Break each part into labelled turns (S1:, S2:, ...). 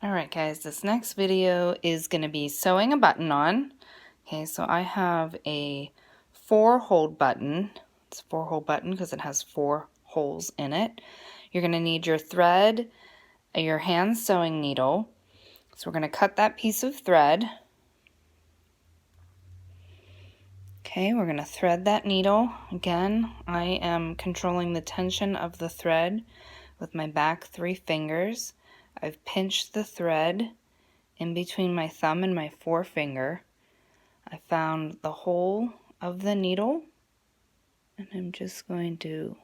S1: Alright guys, this next video is going to be sewing a button on. Okay, so I have a 4-hole button. It's a 4-hole button because it has 4 holes in it. You're going to need your thread, your hand sewing needle. So we're going to cut that piece of thread. Okay, we're going to thread that needle. Again, I am controlling the tension of the thread with my back 3 fingers. I've pinched the thread in between my thumb and my forefinger. I found the hole of the needle and I'm just going to,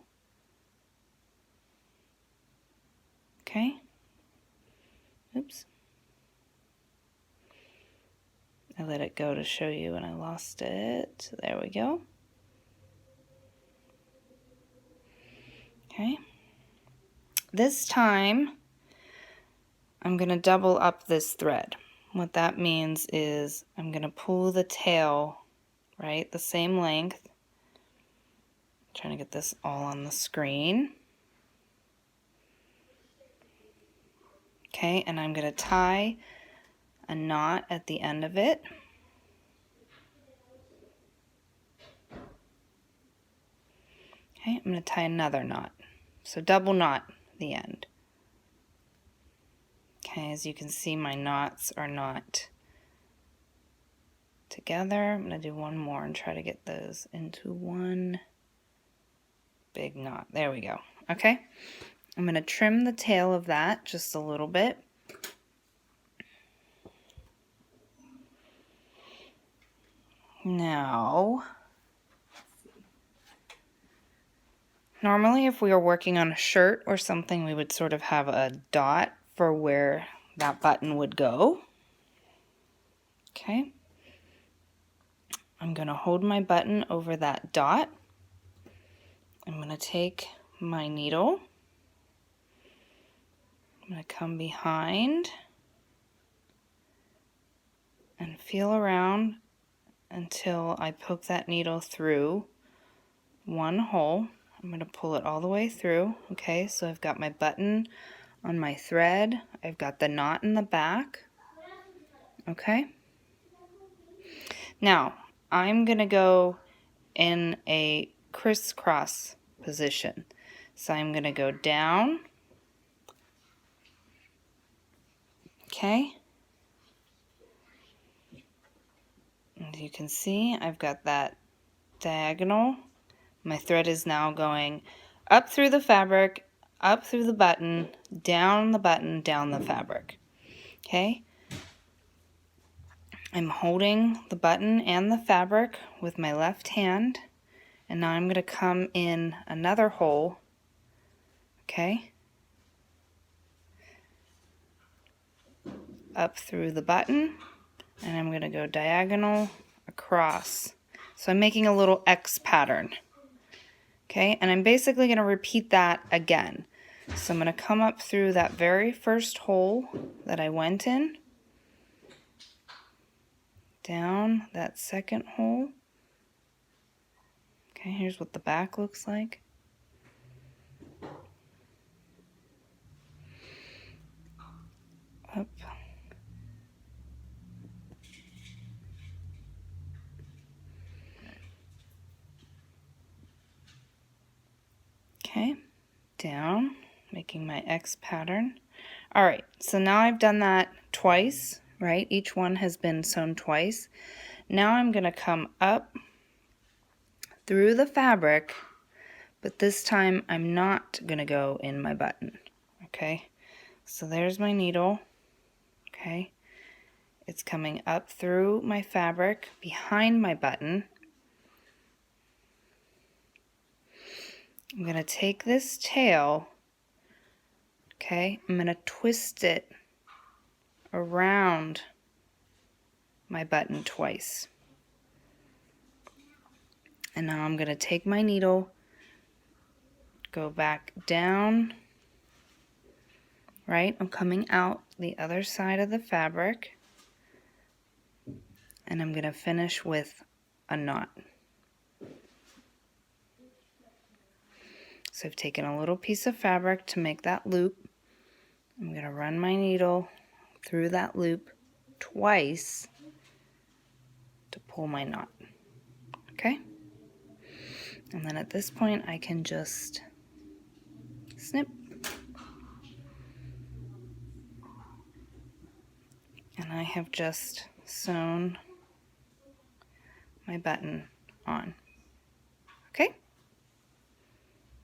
S1: okay, oops, I let it go to show you and I lost it. There we go. Okay, this time I'm going to double up this thread. What that means is I'm going to pull the tail, right, the same length. I'm trying to get this all on the screen. Okay, and I'm going to tie a knot at the end of it. Okay, I'm going to tie another knot. So double knot at the end. Okay, as you can see, my knots are not together. I'm going to do one more and try to get those into one big knot. There we go. Okay, I'm going to trim the tail of that just a little bit. Now, normally if we were working on a shirt or something, we would sort of have a dot for where that button would go. Okay. I'm going to hold my button over that dot. I'm going to take my needle. I'm going to come behind and feel around until I poke that needle through one hole. I'm going to pull it all the way through. Okay, so I've got my button on my thread. I've got the knot in the back. Okay. Now, I'm going to go in a crisscross position. So I'm going to go down. Okay. As you can see, I've got that diagonal. My thread is now going up through the fabric, up through the button, down the button, down the fabric. Okay. I'm holding the button and the fabric with my left hand, and now I'm going to come in another hole, okay, up through the button, and I'm going to go diagonal across. So I'm making a little X pattern, okay, and I'm basically going to repeat that again. So I'm going to come up through that very first hole that I went in, down that second hole. Okay, here's what the back looks like. Up. Okay, down, making my X pattern. Alright, so now I've done that twice, right? Each one has been sewn twice. Now I'm going to come up through the fabric, but this time I'm not going to go in my button. Okay, so there's my needle. Okay, it's coming up through my fabric behind my button. I'm going to take this tail, okay, I'm going to twist it around my button twice. And now I'm going to take my needle, go back down, right? I'm coming out the other side of the fabric, and I'm going to finish with a knot. So I've taken a little piece of fabric to make that loop. I'm going to run my needle through that loop twice to pull my knot. Okay? And then at this point I can just snip. And I have just sewn my button on. Okay?